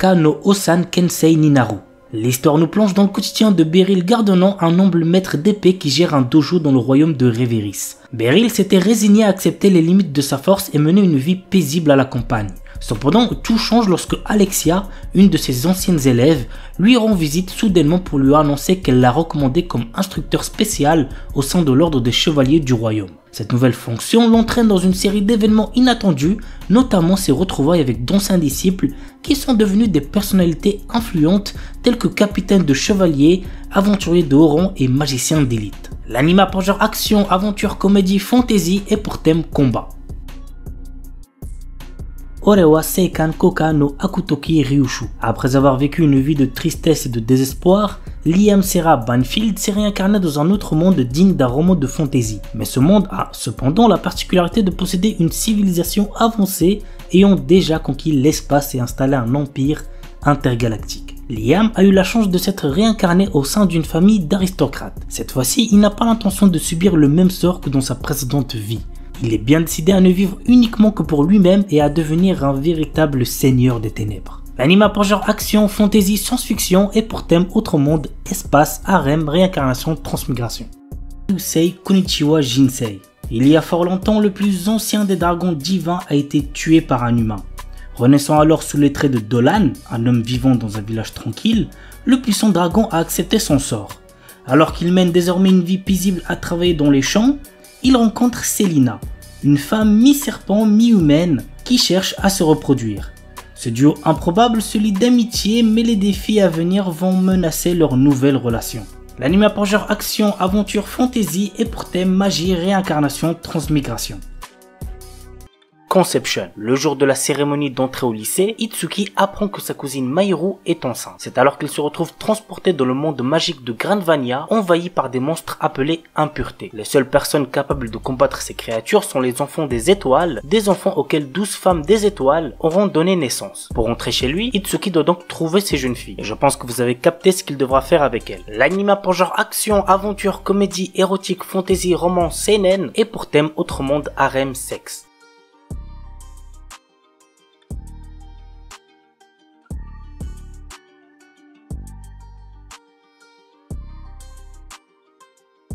Ka no Osan Kensei Ninaru. L'histoire nous plonge dans le quotidien de Beryl Gardonnant, un humble maître d'épée qui gère un dojo dans le royaume de Reveris. Beryl s'était résigné à accepter les limites de sa force et mener une vie paisible à la campagne. Cependant, tout change lorsque Alexia, une de ses anciennes élèves, lui rend visite soudainement pour lui annoncer qu'elle l'a recommandé comme instructeur spécial au sein de l'ordre des chevaliers du royaume. Cette nouvelle fonction l'entraîne dans une série d'événements inattendus, notamment ses retrouvailles avec d'anciens disciples qui sont devenus des personnalités influentes telles que capitaine de chevaliers, aventuriers de haut rang et magiciens d'élite. L'anime a pour genre action, aventure, comédie, fantasy et pour thème combat. Orewa Seikan Koka no Akutoki Ryushu. Après avoir vécu une vie de tristesse et de désespoir, Liam Serra Banfield s'est réincarné dans un autre monde digne d'un roman de fantasy. Mais ce monde a cependant la particularité de posséder une civilisation avancée ayant déjà conquis l'espace et installé un empire intergalactique. Liam a eu la chance de s'être réincarné au sein d'une famille d'aristocrates. Cette fois-ci, il n'a pas l'intention de subir le même sort que dans sa précédente vie. Il est bien décidé à ne vivre uniquement que pour lui-même et à devenir un véritable seigneur des ténèbres. L'anime a pour genre action, fantasy, science-fiction et pour thème autre monde, espace, harem, réincarnation, transmigration. Yusei Konichiwa Jinsei. Il y a fort longtemps, le plus ancien des dragons divins a été tué par un humain. Renaissant alors sous les traits de Dolan, un homme vivant dans un village tranquille, le puissant dragon a accepté son sort. Alors qu'il mène désormais une vie paisible à travailler dans les champs, il rencontre Selina, une femme mi-serpent, mi-humaine qui cherche à se reproduire. Ce duo improbable se lie d'amitié, mais les défis à venir vont menacer leur nouvelle relation. L'anime a pour genre action, aventure, fantasy et pour thème magie, réincarnation, transmigration. Conception. Le jour de la cérémonie d'entrée au lycée, Itsuki apprend que sa cousine Mahiru est enceinte. C'est alors qu'il se retrouve transporté dans le monde magique de Granvania, envahi par des monstres appelés impuretés. Les seules personnes capables de combattre ces créatures sont les enfants des étoiles, des enfants auxquels 12 femmes des étoiles auront donné naissance. Pour rentrer chez lui, Itsuki doit donc trouver ces jeunes filles. Et je pense que vous avez capté ce qu'il devra faire avec elles. L'anime a pour genre action, aventure, comédie, érotique, fantasy, roman, seinen et pour thème autre monde, harem, sexe.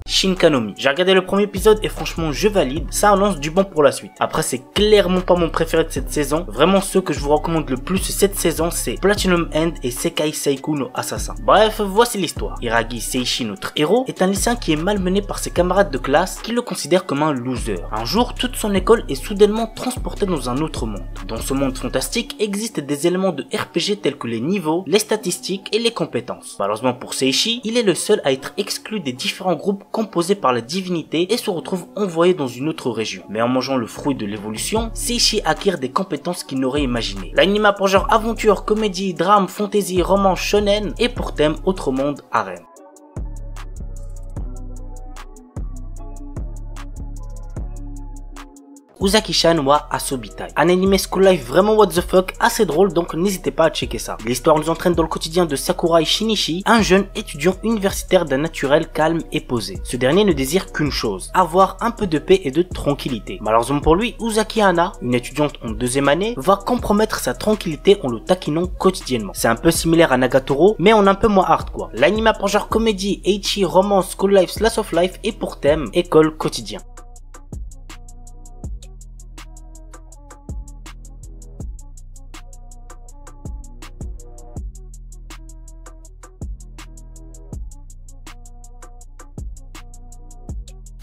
Shinkanomi. J'ai regardé le premier épisode et franchement je valide, ça annonce du bon pour la suite. Après c'est clairement pas mon préféré de cette saison, vraiment ceux que je vous recommande le plus cette saison c'est Platinum End et Sekai Seiku no Assassin. Bref, voici l'histoire. Hiragi Seishi, notre héros, est un lycéen qui est malmené par ses camarades de classe qui le considèrent comme un loser. Un jour, toute son école est soudainement transportée dans un autre monde. Dans ce monde fantastique existent des éléments de RPG tels que les niveaux, les statistiques et les compétences. Malheureusement pour Seishi, il est le seul à être exclu des différents groupes composé par la divinité et se retrouve envoyé dans une autre région. Mais en mangeant le fruit de l'évolution, Seishi acquiert des compétences qu'il n'aurait imaginées. L'anime a pour genre aventure, comédie, drame, fantasy, roman, shonen et pour thème autre monde, harem. Uzaki-chan wa Asobitai. Un anime school life vraiment what the fuck, assez drôle donc n'hésitez pas à checker ça. L'histoire nous entraîne dans le quotidien de Sakurai Shinichi, un jeune étudiant universitaire d'un naturel calme et posé. Ce dernier ne désire qu'une chose, avoir un peu de paix et de tranquillité. Malheureusement pour lui, Uzaki Hana, une étudiante en deuxième année, va compromettre sa tranquillité en le taquinant quotidiennement. C'est un peu similaire à Nagatoro, mais en un peu moins hard quoi. L'anime a pour genre comédie, ecchi, romance, school life, slice of life et pour thème école quotidien.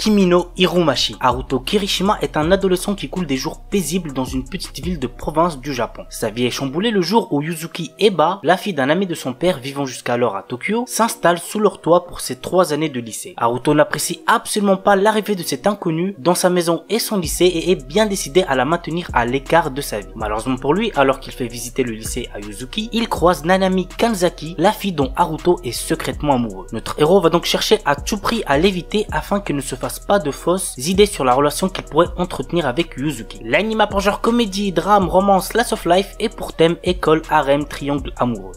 Kimi no Hiromashi. Haruto Kirishima est un adolescent qui coule des jours paisibles dans une petite ville de province du Japon. Sa vie est chamboulée le jour où Yuzuki Eba, la fille d'un ami de son père vivant jusqu'alors à Tokyo, s'installe sous leur toit pour ses 3 années de lycée. Haruto n'apprécie absolument pas l'arrivée de cet inconnu dans sa maison et son lycée et est bien décidé à la maintenir à l'écart de sa vie. Malheureusement pour lui, alors qu'il fait visiter le lycée à Yuzuki, il croise Nanami Kanzaki, la fille dont Haruto est secrètement amoureux. Notre héros va donc chercher à tout prix à l'éviter afin qu'elle ne se fasse pas de fausses idées sur la relation qu'il pourrait entretenir avec Yuzuki. L'anime a pour genre comédie, drame, romance, slice of life et pour thème école, harem, triangle amoureux.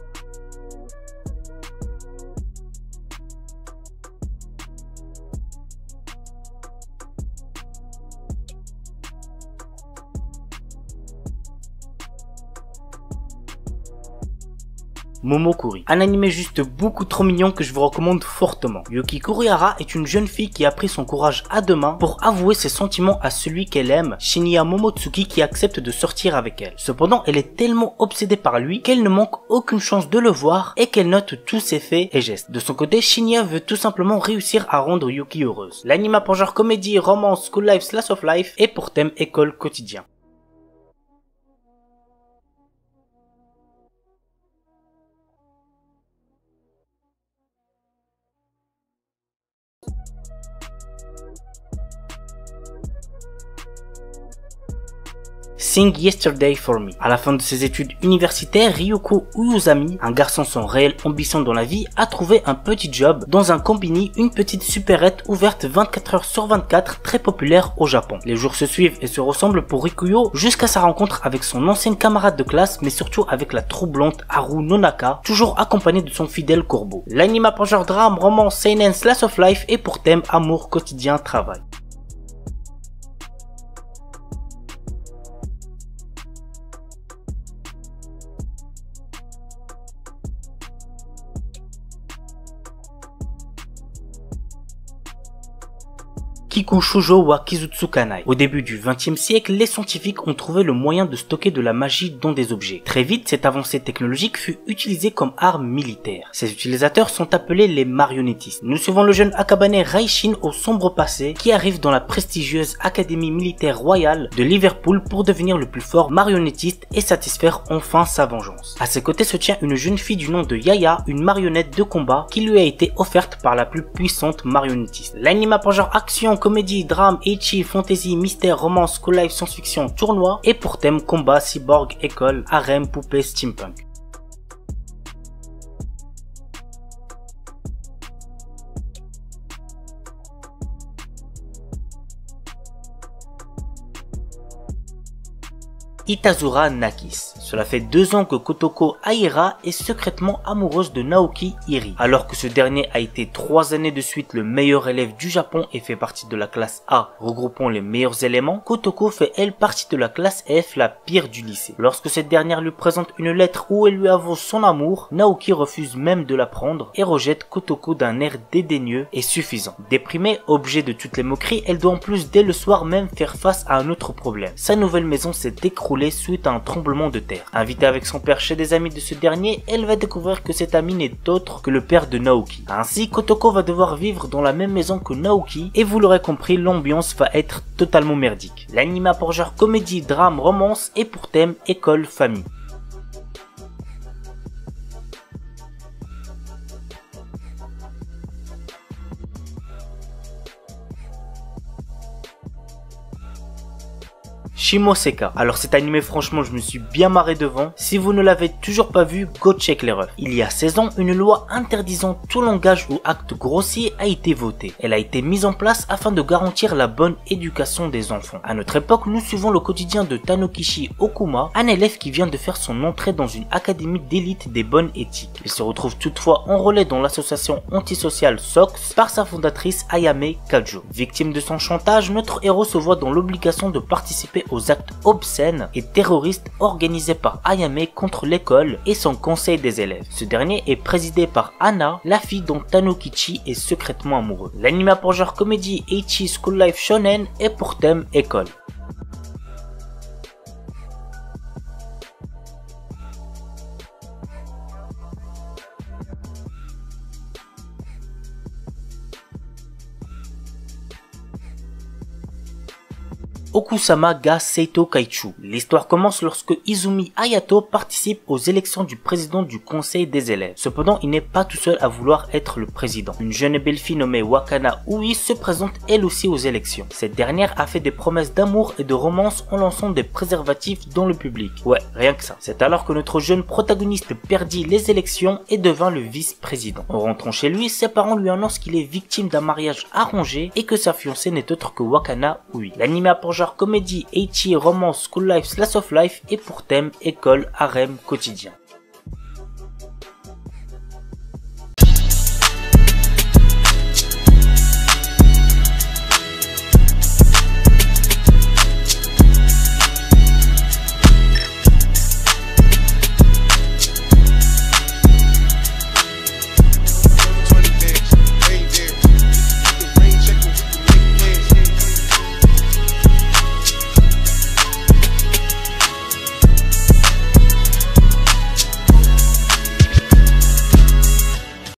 Momokuri, un animé juste beaucoup trop mignon que je vous recommande fortement. Yuki Kurihara est une jeune fille qui a pris son courage à deux mains pour avouer ses sentiments à celui qu'elle aime, Shinya Momotsuki, qui accepte de sortir avec elle. Cependant, elle est tellement obsédée par lui qu'elle ne manque aucune chance de le voir et qu'elle note tous ses faits et gestes. De son côté, Shinya veut tout simplement réussir à rendre Yuki heureuse. L'anime a pour genre comédie, romance, school life, slash of life et pour thème école quotidien. Sing Yesterday for Me. À la fin de ses études universitaires, Ryuko Uyuzami, un garçon sans réelle ambition dans la vie, a trouvé un petit job dans un combini, une petite supérette ouverte 24 heures sur 24, très populaire au Japon. Les jours se suivent et se ressemblent pour Rikuyo jusqu'à sa rencontre avec son ancienne camarade de classe, mais surtout avec la troublante Haru Nonaka, toujours accompagnée de son fidèle corbeau. L'anime a pour genre drame, romance, seinen, slash of life et pour thème amour, quotidien, travail. Kiku Shoujo wa Kizutsukanai. Au début du XXe siècle, les scientifiques ont trouvé le moyen de stocker de la magie dans des objets. Très vite, cette avancée technologique fut utilisée comme arme militaire. Ces utilisateurs sont appelés les marionnettistes. Nous suivons le jeune Akabane Raishin au sombre passé qui arrive dans la prestigieuse Académie militaire royale de Liverpool pour devenir le plus fort marionnettiste et satisfaire enfin sa vengeance. À ses côtés se tient une jeune fille du nom de Yaya, une marionnette de combat qui lui a été offerte par la plus puissante marionnettiste. L'anime a pour genre action, comédie, drame, ecchi, fantasy, mystère, romance, school life, science-fiction, tournoi et pour thème combat, cyborg, école, harem, poupée, steampunk. Itazura Nakis. Cela fait 2 ans que Kotoko Aira est secrètement amoureuse de Naoki Iri. Alors que ce dernier a été 3 années de suite le meilleur élève du Japon et fait partie de la classe A regroupant les meilleurs éléments, Kotoko fait elle partie de la classe F, la pire du lycée. Lorsque cette dernière lui présente une lettre où elle lui avoue son amour, Naoki refuse même de la prendre et rejette Kotoko d'un air dédaigneux et suffisant. Déprimée, objet de toutes les moqueries, elle doit en plus dès le soir même faire face à un autre problème. Sa nouvelle maison s'est écroulée suite à un tremblement de terre. Invitée avec son père chez des amis de ce dernier, elle va découvrir que cet ami n'est autre que le père de Naoki. Ainsi, Kotoko va devoir vivre dans la même maison que Naoki et vous l'aurez compris, l'ambiance va être totalement merdique. L'anime a pour genre comédie, drame, romance et pour thème école, famille. Shimoseka. Alors cet animé, franchement, je me suis bien marré devant. Si vous ne l'avez toujours pas vu, go check les refs. Il y a 16 ans, une loi interdisant tout langage ou acte grossier a été votée. Elle a été mise en place afin de garantir la bonne éducation des enfants. À notre époque, nous suivons le quotidien de Tanokishi Okuma, un élève qui vient de faire son entrée dans une académie d'élite des bonnes éthiques. Il se retrouve toutefois enrôlé dans l'association antisociale SOX par sa fondatrice Ayame Kajo. Victime de son chantage, notre héros se voit dans l'obligation de participer aux actes obscènes et terroristes organisés par Ayame contre l'école et son conseil des élèves. Ce dernier est présidé par Anna, la fille dont Tanokichi est secrètement amoureux. L'anime a pour genre comédie, ecchi, school life, shonen et pour thème école. Okusama ga Seito Kaichu. L'histoire commence lorsque Izumi Hayato participe aux élections du président du conseil des élèves. Cependant, il n'est pas tout seul à vouloir être le président. Une jeune et belle fille nommée Wakana Ui se présente elle aussi aux élections. Cette dernière a fait des promesses d'amour et de romance en lançant des préservatifs dans le public. Ouais, rien que ça. C'est alors que notre jeune protagoniste perdit les élections et devint le vice-président. En rentrant chez lui, ses parents lui annoncent qu'il est victime d'un mariage arrangé et que sa fiancée n'est autre que Wakana Ui. L'anime a pour genre comédie, ecchi, romance, school life, slash of life et pour thème école, harem, quotidien.